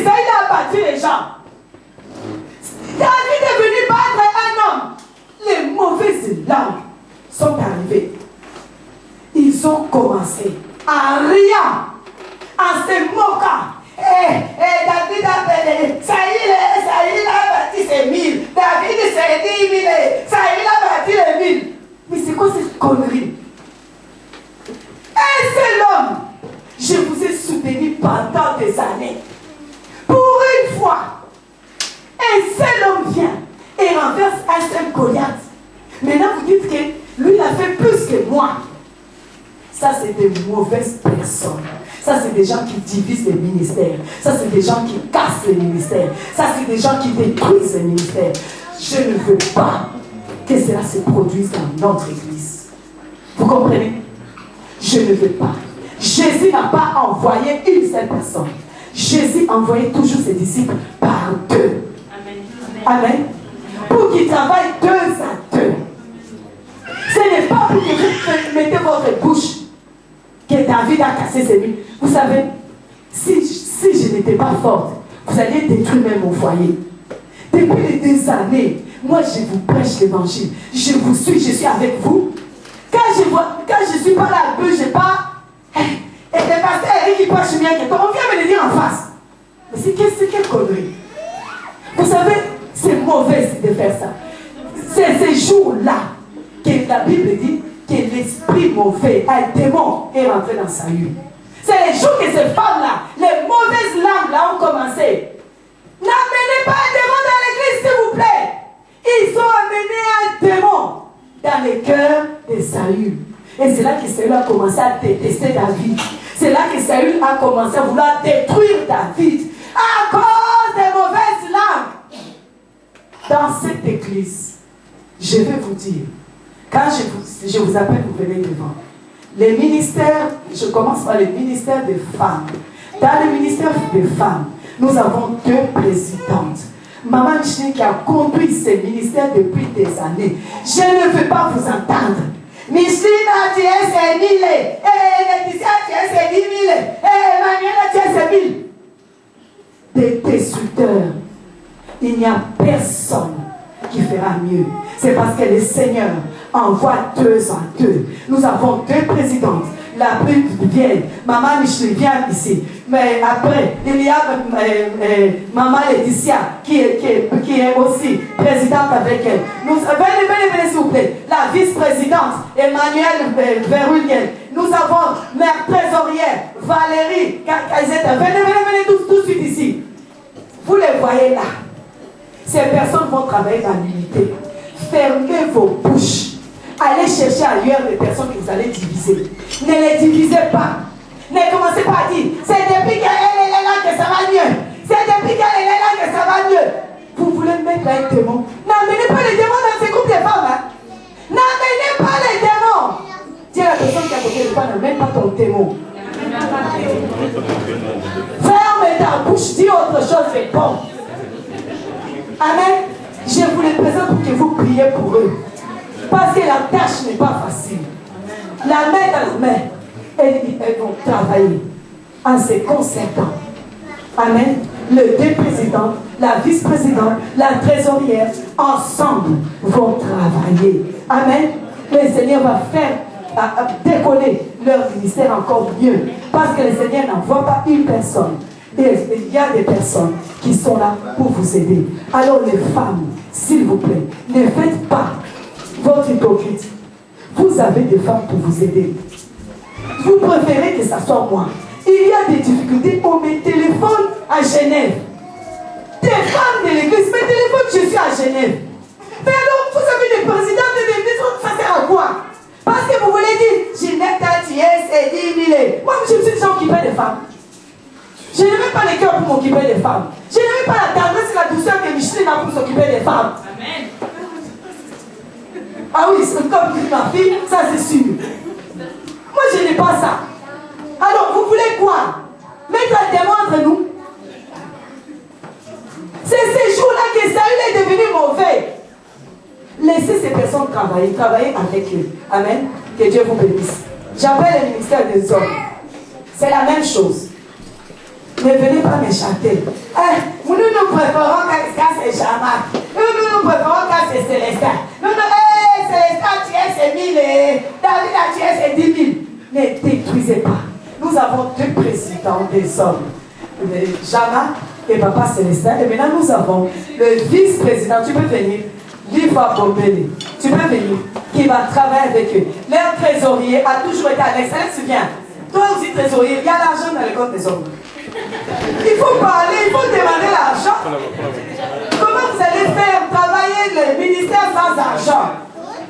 Saül a battu les gens. David est venu battre un homme. Les mauvaises langues sont arrivées. Ils ont commencé à rire, en se moquant. David a fait Saül a bâti ses 1000. David s'est dit 1000. Saül a bâti les 1000. Mais c'est quoi cette connerie? Un seul homme, je vous ai soutenu pendant des années. Pour une fois, un seul homme vient et renverse un seul Goliath. Maintenant, vous dites que lui, il a fait plus que moi. Ça, c'est des mauvaises personnes. Ça, c'est des gens qui divisent les ministères. Ça, c'est des gens qui cassent les ministères. Ça, c'est des gens qui détruisent les ministères. Je ne veux pas que cela se produise dans notre église. Vous comprenez? Je ne veux pas. Jésus n'a pas envoyé une seule personne. Jésus envoyait toujours ses disciples par deux. Amen. Amen. Pour qu'ils travaillent deux à deux. Ce n'est pas pour que vous mettez votre bouche que David a cassé ses murs. Vous savez, si je n'étais pas forte, vous alliez détruire même mon foyer. Depuis des années, moi je vous prêche l'évangile. Je vous suis, je suis avec vous. Quand je suis pas là, je n'ai pas. Et le pasteur Eric qui prêche bien que toi, on vient me le dire en face. Mais c'est quelle connerie. Vous savez, c'est mauvais de faire ça. C'est ces jours-là que la Bible dit que l'esprit mauvais, un démon, est rentré dans Saül. C'est les jours que ces femmes-là, les mauvaises langues-là ont commencé. N'amenez pas un démon dans l'église, s'il vous plaît. Ils ont amené un démon dans le cœur de Saül. Et c'est là que Saül a commencé à détester David. C'est là que Saül a commencé à vouloir détruire David à cause des mauvaises langues. Dans cette église, je vais vous dire, quand je vous appelle, vous venez devant. Les ministères, je commence par les ministères des femmes. Dans le ministère des femmes, nous avons deux présidentes. Maman Micheline qui a conduit ces ministères depuis des années. Je ne veux pas vous entendre. Micheline a tué ses 1000. Laetitia a tué ses 10 000. Emmanuel a tué ses 1000. Des destructeurs. Il n'y a personne qui fera mieux. C'est parce que le Seigneur envoie deux en deux. Nous avons deux présidentes. La plus vieille, Maman Micheline, vient ici. Mais après, il y a Maman Laetitia qui est aussi présidente avec elle. Venez s'il vous plaît. La vice-présidente, Emmanuel Verhulgen. Nous avons mère trésorière, Valérie Kaizeta. Venez tous suite ici. Vous les voyez là. Ces personnes vont travailler dans l'unité. Fermez vos bouches. Allez chercher ailleurs des personnes que vous allez diviser. Ne les divisez pas. Ne commencez pas à dire, c'est depuis qu'elle est là que ça va mieux. C'est depuis qu'elle est là que ça va mieux. Vous voulez mettre un démon. N'amenez pas les démons dans ces groupes de femmes. Hein? N'amenez pas les démons. Dis à la personne qui est à côté de toi, n'amène pas ton démon. Ferme ta bouche, dis autre chose, c'est bon. Amen. Je vous les présente pour que vous priez pour eux. Parce que la tâche n'est pas facile. La main dans la main. Elles vont travailler en se concertant. Amen. Les deux présidents, la vice-présidente, la trésorière, ensemble vont travailler. Amen. Le Seigneur va faire décoller leur ministère encore mieux. Parce que le Seigneur n'envoie pas une personne. Et il y a des personnes qui sont là pour vous aider. Alors les femmes, s'il vous plaît, ne faites pas votre hypocrite. Vous avez des femmes pour vous aider. Vous préférez que ça soit moi. Il y a des difficultés. On me téléphone à Genève. Des femmes de l'église me téléphonent, je suis à Genève. Mais alors, vous avez des présidents de l'église, ça sert à quoi? Parce que vous voulez dire, Ginette a tué ses 10 000. Moi, je me suis déjà occupé des femmes. Je n'ai même pas le cœur pour m'occuper des femmes. Je n'ai même pas la tendresse et la douceur que Micheline a pour s'occuper des femmes. Amen. Ah oui, c'est comme dit ma fille, ça c'est sûr. Moi, je n'ai pas ça. Alors, vous voulez quoi? Mettre un démon entre nous? C'est ces jours-là que Saül est devenu mauvais. Laissez ces personnes travailler avec eux. Amen. Que Dieu vous bénisse. J'appelle le ministère des hommes. C'est la même chose. Ne venez pas me chanter des hommes. Jana et Papa Célestin. Et maintenant, nous avons le vice-président. Tu peux venir. Liva Bobele. Tu peux venir. Qui va travailler avec eux. Leur trésorier a toujours été avec. Ça se souvient. Toi aussi, trésorier, il y a l'argent dans les comptes des hommes. Il faut parler, il faut demander l'argent. Comment vous allez faire travailler le ministère sans argent?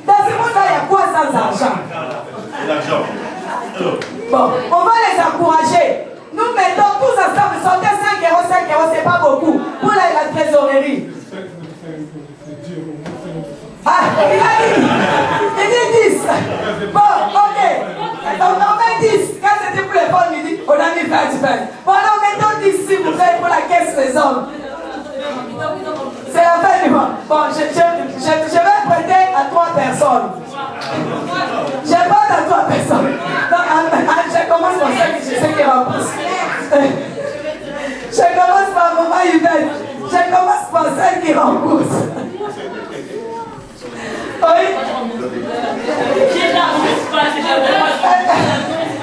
Dans ce monde-là, il y a quoi sans argent? L'argent. Bon, on va les encourager. Nous mettons tous ensemble, sortez 5 euros, 5 euros, c'est pas beaucoup. Pour la trésorerie. Ah, il dit 10. Bon, ok. On met 10. Quand c'était pour les bonnes, il dit, on a mis 20. Bon, alors mettons 10 s'il vous plaît pour la caisse des hommes. C'est la fin du mois. Bon, je vais prêter à 3 personnes. Je prête à 3 personnes. Je commence par celle que je sais qui rembourse. Je commence par Maman Yvette. Je commence par celle qui rembourse. Oui.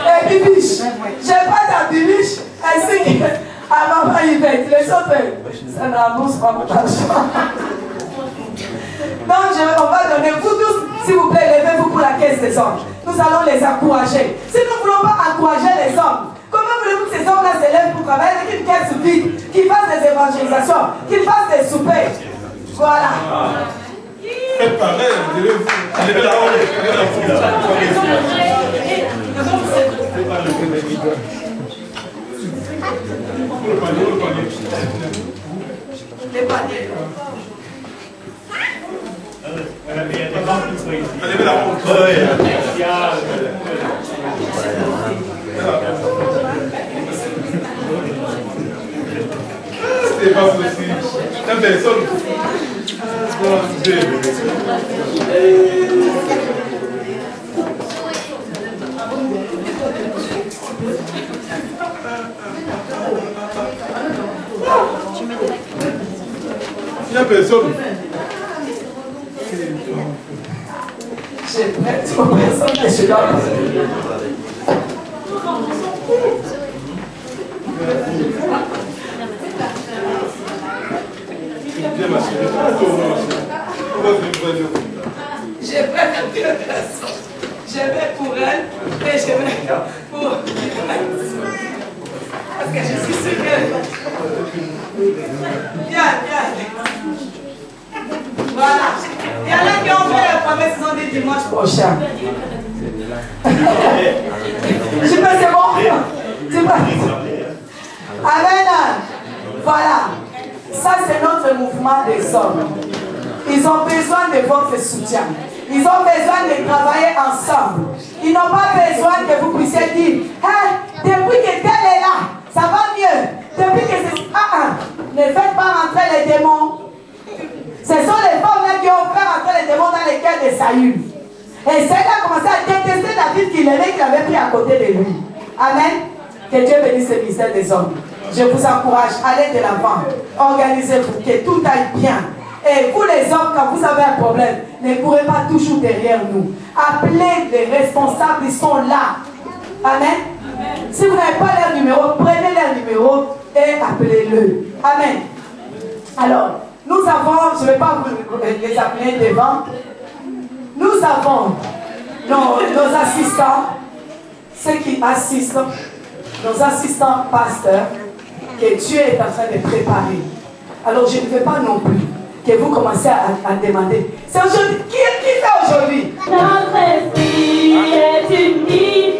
Et Bibiche. Je prête à Bibiche ainsi qu'à Maman Yvette. Les autres, ça ne rembourse pas mon argent. Donc, on va donner, vous tous, s'il vous plaît, levez-vous pour la caisse des hommes. Nous allons les encourager. Si nous ne voulons pas encourager les hommes, comment voulez-vous que ces hommes-là se lèvent pour travailler avec une caisse vide, qu'ils fassent des évangélisations, qu'ils fassent des soupers? Voilà. Faites pareil, Les paniers. Allez, la montre. C'est pas possible. La personne. Il n'y a personne. J'ai prête aux personnes que je dois j'ai prête à 2 personnes. Je vais pour elle et je vais pour... Parce que je suis sûre que... Viens. Voilà. Il y en a qui ont fait la promesse, ils ont dit dimanche prochain. Je sais pas, c'est bon. C'est pas. Amen. Voilà. Ça, c'est notre mouvement des hommes. Ils ont besoin de votre soutien. Ils ont besoin de travailler ensemble. Ils n'ont pas besoin que vous puissiez dire, hey, depuis que tel est là, ça va mieux. Depuis que c'est... ne faites pas rentrer les démons. Ce sont les femmes-là qui ont fait rentrer les démons dans les cœurs de Saül. Et Saül a commencé à détester David qu'il aimait, qu'il avait pris à côté de lui. Amen. Que Dieu bénisse le ministère des hommes. Je vous encourage, allez de l'avant. Organisez-vous, que tout aille bien. Et vous les hommes, quand vous avez un problème, ne courez pas toujours derrière nous. Appelez les responsables, ils sont là. Amen. Si vous n'avez pas leur numéro, prenez leur numéro et appelez-le. Amen. Alors, nous avons, je ne vais pas vous les appeler devant, nous avons nos assistants, ceux qui assistent, nos assistants pasteurs, que Dieu est en train de préparer. Alors, je ne veux pas non plus que vous commencez à demander. C'est aujourd'hui. Qui fait aujourd'hui? Notre esprit est uni.